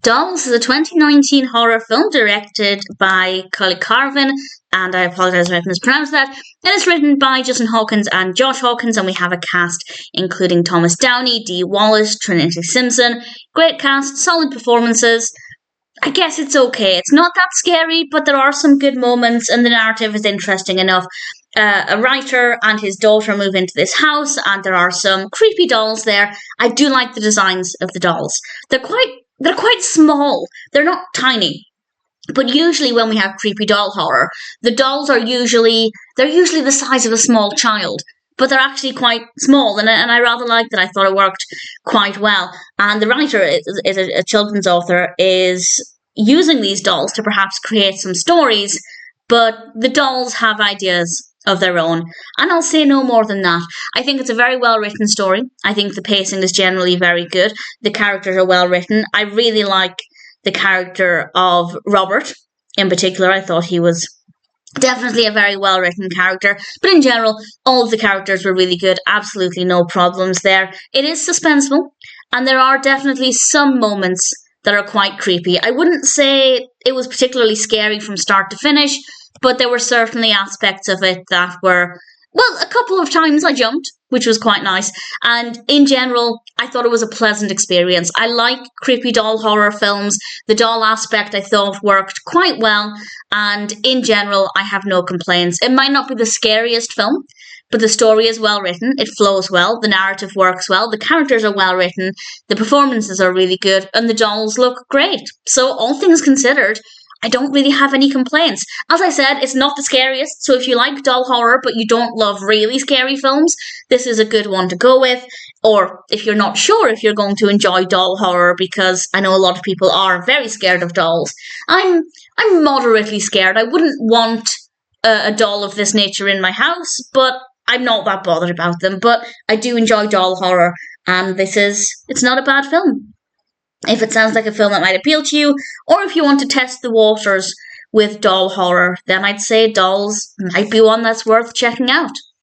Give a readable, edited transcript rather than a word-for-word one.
Dolls is a 2019 horror film directed by Cuyle Carvin, and I apologise if I mispronounced that. And it's written by Justin Hawkins and Josh Hawkins, and we have a cast including Thomas Downey, Dee Wallace, Trinity Simpson. Great cast, solid performances. I guess it's okay. It's not that scary, but there are some good moments, and the narrative is interesting enough. A writer and his daughter move into this house, and there are some creepy dolls there. I do like the designs of the dolls. They're quite small. They're not tiny. But usually when we have creepy doll horror, the dolls are usually the size of a small child, but they're actually quite small, and I rather like that. I thought it worked quite well. And the writer is a children's author, is using these dolls to perhaps create some stories, but the dolls have ideas of their own, and I'll say no more than that. I think it's a very well written story. I think the pacing is generally very good. The characters are well written. I really like the character of Robert in particular. I thought he was definitely a very well written character, but in general, all of the characters were really good. Absolutely no problems there. It is suspenseful, and there are definitely some moments that are quite creepy. I wouldn't say it was particularly scary from start to finish, but there were certainly aspects of it that were, well, a couple of times I jumped, which was quite nice. And in general, I thought it was a pleasant experience. I like creepy doll horror films. The doll aspect I thought worked quite well. And in general, I have no complaints. It might not be the scariest film, but the story is well written. It flows well. The narrative works well. The characters are well written. The performances are really good. And the dolls look great. So all things considered, I don't really have any complaints. As I said, it's not the scariest, so if you like doll horror but you don't love really scary films, this is a good one to go with. Or if you're not sure if you're going to enjoy doll horror, because I know a lot of people are very scared of dolls. I'm moderately scared. I wouldn't want a doll of this nature in my house, but I'm not that bothered about them. But I do enjoy doll horror, and it's not a bad film. If it sounds like a film that might appeal to you, or if you want to test the waters with doll horror, then I'd say Dolls might be one that's worth checking out.